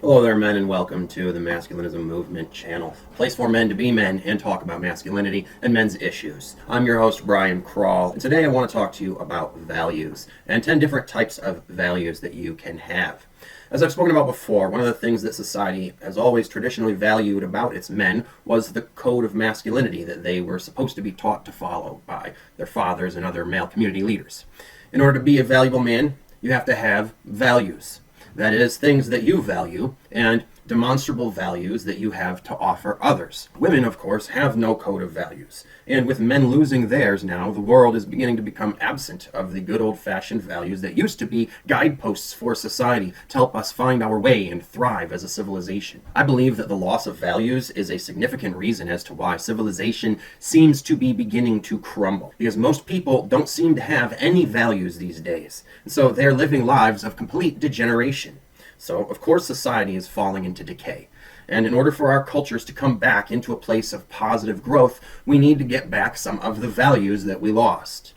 Hello there, men, and welcome to the Masculinism Movement channel, a place for men to be men and talk about masculinity and men's issues. I'm your host, Brian Crawl, and today I want to talk to you about values and 10 different types of values that you can have. As I've spoken about before, one of the things that society has always traditionally valued about its men was the code of masculinity that they were supposed to be taught to follow by their fathers and other male community leaders. In order to be a valuable man, you have to have values. That is, things that you value and demonstrable values that you have to offer others. Women, of course, have no code of values. And with men losing theirs now, the world is beginning to become absent of the good old-fashioned values that used to be guideposts for society to help us find our way and thrive as a civilization. I believe that the loss of values is a significant reason as to why civilization seems to be beginning to crumble. Because most people don't seem to have any values these days. And so they're living lives of complete degeneration. So, of course, society is falling into decay. And in order for our cultures to come back into a place of positive growth, we need to get back some of the values that we lost.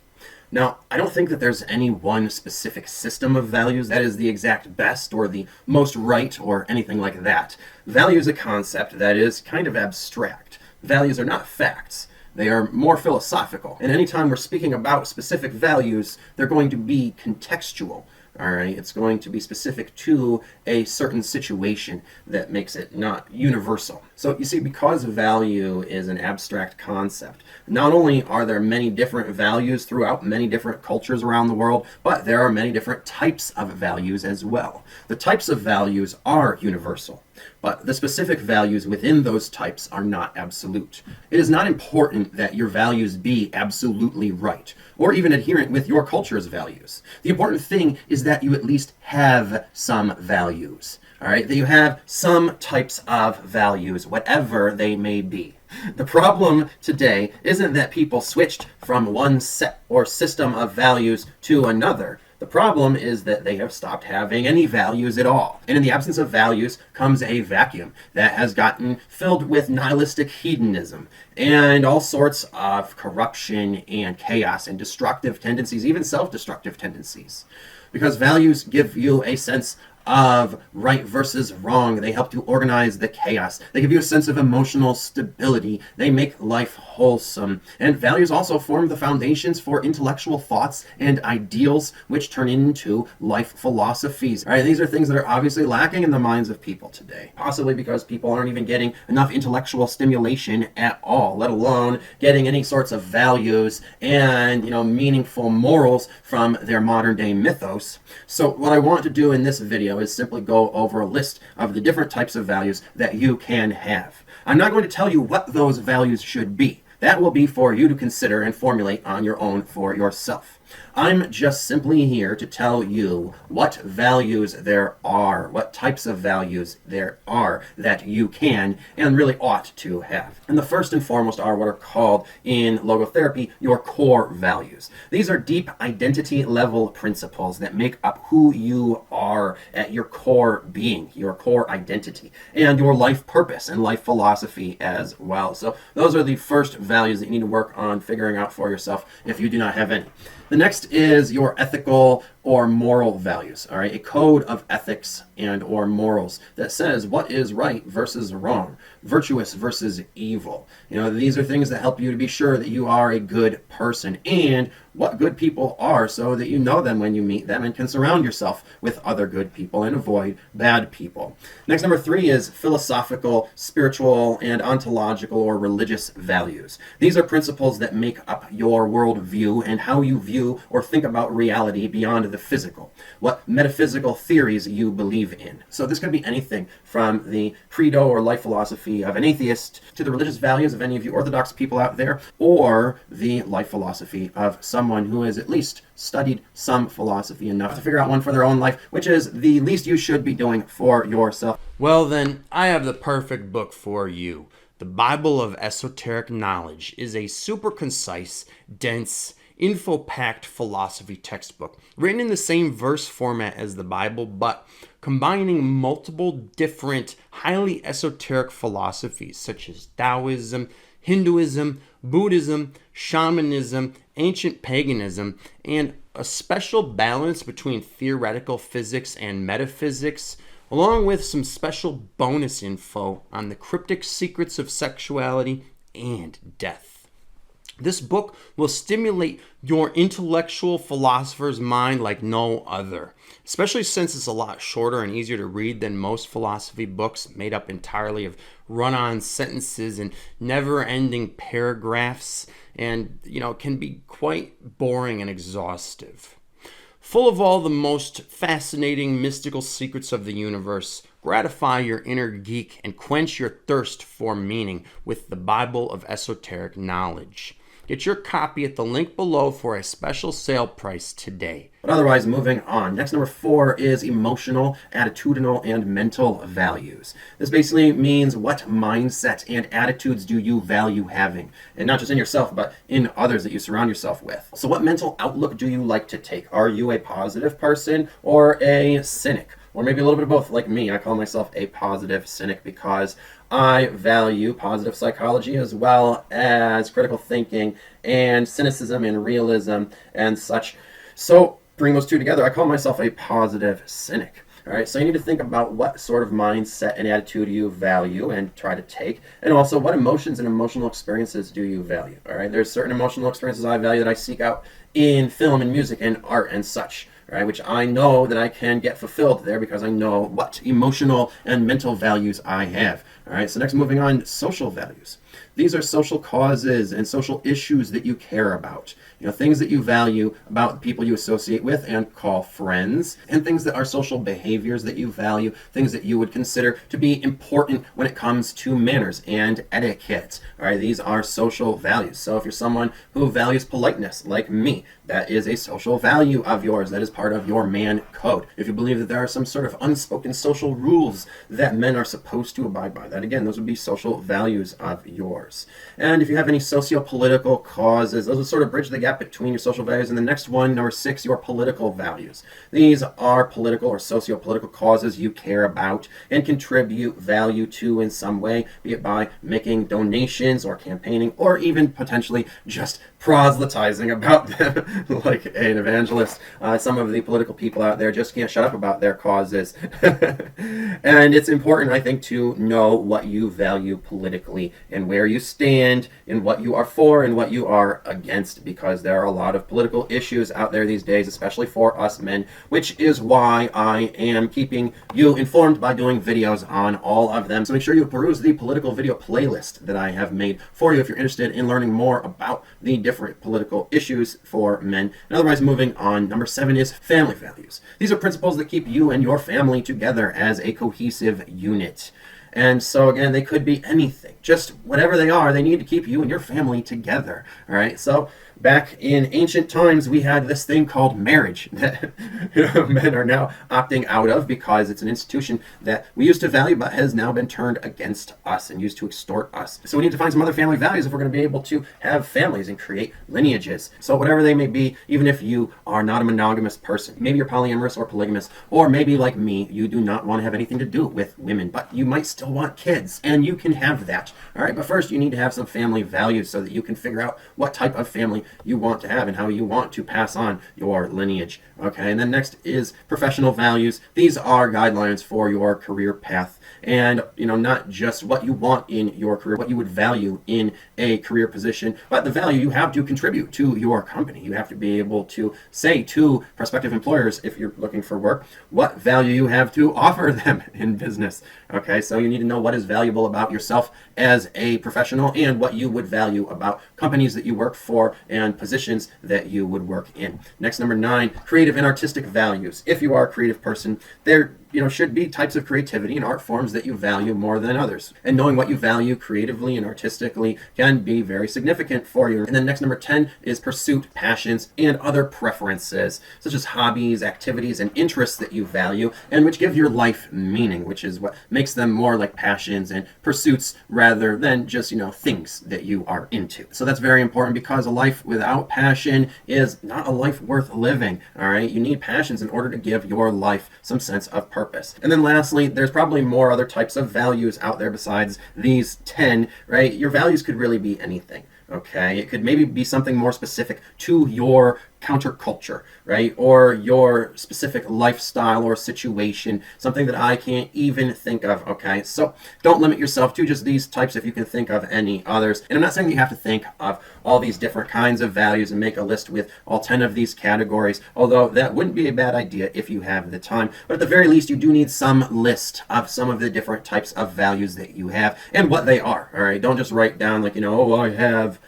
Now, I don't think that there's any one specific system of values that is the exact best or the most right or anything like that. Value is a concept that is kind of abstract. Values are not facts. They are more philosophical. And anytime we're speaking about specific values, they're going to be contextual. All right, it's going to be specific to a certain situation that makes it not universal. So you see, because value is an abstract concept, not only are there many different values throughout many different cultures around the world, but there are many different types of values as well. The types of values are universal, but the specific values within those types are not absolute. It is not important that your values be absolutely right, or even adherent with your culture's values. The important thing is that you at least have some values. All right, that you have some types of values, whatever they may be. The problem today isn't that people switched from one set or system of values to another. The problem is that they have stopped having any values at all. And in the absence of values comes a vacuum that has gotten filled with nihilistic hedonism and all sorts of corruption and chaos and destructive tendencies, even self-destructive tendencies. Because values give you a sense of right versus wrong. They help to organize the chaos. They give you a sense of emotional stability. They make life wholesome. And values also form the foundations for intellectual thoughts and ideals, which turn into life philosophies. All right, these are things that are obviously lacking in the minds of people today, possibly because people aren't even getting enough intellectual stimulation at all, let alone getting any sorts of values and, meaningful morals from their modern day mythos. So what I want to do in this video is simply go over a list of the different types of values that you can have. I'm not going to tell you what those values should be. That will be for you to consider and formulate on your own for yourself. I'm just simply here to tell you what values there are, what types of values there are that you can and really ought to have. And the first and foremost are what are called in logotherapy your core values. These are deep identity level principles that make up who you are at your core being, your core identity, and your life purpose and life philosophy as well. So those are the first values that you need to work on figuring out for yourself if you do not have any. The next is your ethical or moral values, all right? A code of ethics and or morals that says what is right versus wrong, virtuous versus evil. These are things that help you to be sure that you are a good person and what good people are so that you know them when you meet them and can surround yourself with other good people and avoid bad people. Next, number 3 is philosophical, spiritual, and ontological or religious values. These are principles that make up your worldview and how you view or think about reality beyond the physical, what metaphysical theories you believe in. So this could be anything from the credo or life philosophy of an atheist to the religious values of any of you Orthodox people out there, or the life philosophy of someone who has at least studied some philosophy enough to figure out one for their own life, which is the least you should be doing for yourself. Well then, I have the perfect book for you. The Bible of Esoteric Knowledge is a super concise, dense, info-packed philosophy textbook, written in the same verse format as the Bible, but combining multiple different, highly esoteric philosophies such as Taoism, Hinduism, Buddhism, Shamanism, ancient paganism, and a special balance between theoretical physics and metaphysics, along with some special bonus info on the cryptic secrets of sexuality and death. This book will stimulate your intellectual philosopher's mind like no other, especially since it's a lot shorter and easier to read than most philosophy books made up entirely of run-on sentences and never-ending paragraphs, and can be quite boring and exhaustive. Full of all the most fascinating mystical secrets of the universe, gratify your inner geek and quench your thirst for meaning with the Bible of Esoteric Knowledge. Get your copy at the link below for a special sale price today. But otherwise, moving on. Next, number 4 is emotional, attitudinal, and mental values. This basically means what mindset and attitudes do you value having? And not just in yourself, but in others that you surround yourself with. So what mental outlook do you like to take? Are you a positive person or a cynic? Or maybe a little bit of both, like me. I call myself a positive cynic because I value positive psychology as well as critical thinking and cynicism and realism and such. So bring those two together, I call myself a positive cynic. All right, so you need to think about what sort of mindset and attitude you value and try to take, and also what emotions and emotional experiences do you value. All right, there's certain emotional experiences I value that I seek out in film and music and art and such. Right, which I know that I can get fulfilled there because I know what emotional and mental values I have. All right, so next, moving on, social values. These are social causes and social issues that you care about. Things that you value about the people you associate with and call friends, and things that are social behaviors that you value, things that you would consider to be important when it comes to manners and etiquette. All right, these are social values. So if you're someone who values politeness, like me, that is a social value of yours. That is part of your man code. If you believe that there are some sort of unspoken social rules that men are supposed to abide by, that again, those would be social values of yours. And if you have any socio-political causes, those will sort of bridge the gap between your social values. And the next one, number 6, your political values. These are political or socio-political causes you care about and contribute value to in some way, be it by making donations or campaigning or even potentially just proselytizing about them like an evangelist. Some of the political people out there just can't shut up about their causes. And it's important, I think, to know what you value politically and where you stand and what you are for and what you are against, because there are a lot of political issues out there these days, especially for us men, which is why I am keeping you informed by doing videos on all of them. So make sure you peruse the political video playlist that I have made for you if you're interested in learning more about the different political issues for men. And otherwise, moving on, number 7 is family values. These are principles that keep you and your family together as a cohesive unit. And so again, they could be anything, just whatever they are, they need to keep you and your family together. All right, so back in ancient times, we had this thing called marriage that men are now opting out of because it's an institution that we used to value but has now been turned against us and used to extort us. So we need to find some other family values if we're going to be able to have families and create lineages. So whatever they may be, even if you are not a monogamous person, maybe you're polyamorous or polygamous, or maybe like me, you do not want to have anything to do with women, but you might still want kids, and you can have that. All right, but first you need to have some family values so that you can figure out what type of family you want to have and how you want to pass on your lineage. Okay, and then next is professional values. These are guidelines for your career path, and not just what you want in your career, what you would value in a career position, but the value you have to contribute to your company. You have to be able to say to prospective employers, if you're looking for work, what value you have to offer them in business. Okay, so you need to know what is valuable about yourself as a professional and what you would value about companies that you work for and positions that you would work in. Next, number 9, creative and artistic values. If you are a creative person, there should be types of creativity and art forms that you value more than others. And knowing what you value creatively and artistically can be very significant for you. And then next, number 10 is pursuit, passions, and other preferences, such as hobbies, activities, and interests that you value and which give your life meaning, which is what makes them more like passions and pursuits rather than just, things that you are into. So that's very important because a life without passion is not a life worth living. All right, you need passions in order to give your life some sense of purpose. And then lastly, there's probably more other types of values out there besides these 10, right? Your values could really be anything. Okay, it could maybe be something more specific to your counterculture, right? Or your specific lifestyle or situation, something that I can't even think of, okay? So don't limit yourself to just these types if you can think of any others. And I'm not saying that you have to think of all these different kinds of values and make a list with all 10 of these categories, although that wouldn't be a bad idea if you have the time. But at the very least, you do need some list of some of the different types of values that you have and what they are, all right? Don't just write down like, oh, I have,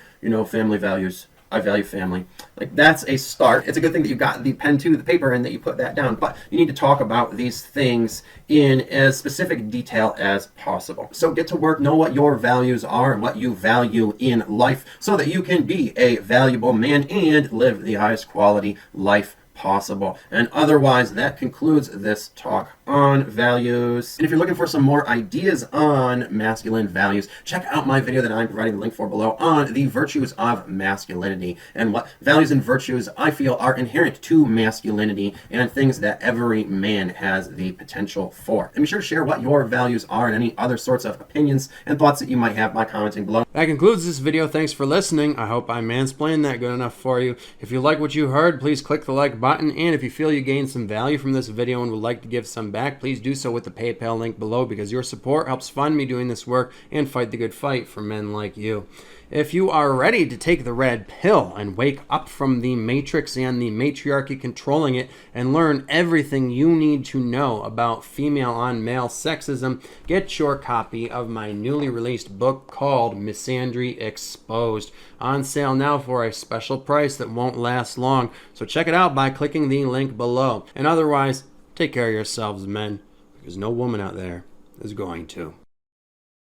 family values. I value family. Like, that's a start. It's a good thing that you got the pen to the paper and that you put that down, but you need to talk about these things in as specific detail as possible. So get to work, know what your values are and what you value in life so that you can be a valuable man and live the highest quality life possible. And otherwise, that concludes this talk on values. And if you're looking for some more ideas on masculine values, check out my video that I'm providing the link for below on the virtues of masculinity and what values and virtues I feel are inherent to masculinity and things that every man has the potential for. And be sure to share what your values are and any other sorts of opinions and thoughts that you might have by commenting below. That concludes this video. Thanks for listening. I hope I mansplained that good enough for you. If you like what you heard, please click the like button. And if you feel you gained some value from this video and would like to give some back, please do so with the PayPal link below, because your support helps fund me doing this work and fight the good fight for men like you. If you are ready to take the red pill and wake up from the matrix and the matriarchy controlling it and learn everything you need to know about female on male sexism, get your copy of my newly released book called Misandry Exposed, on sale now for a special price that won't last long. So check it out by clicking the link below. And otherwise, take care of yourselves, men, because no woman out there is going to.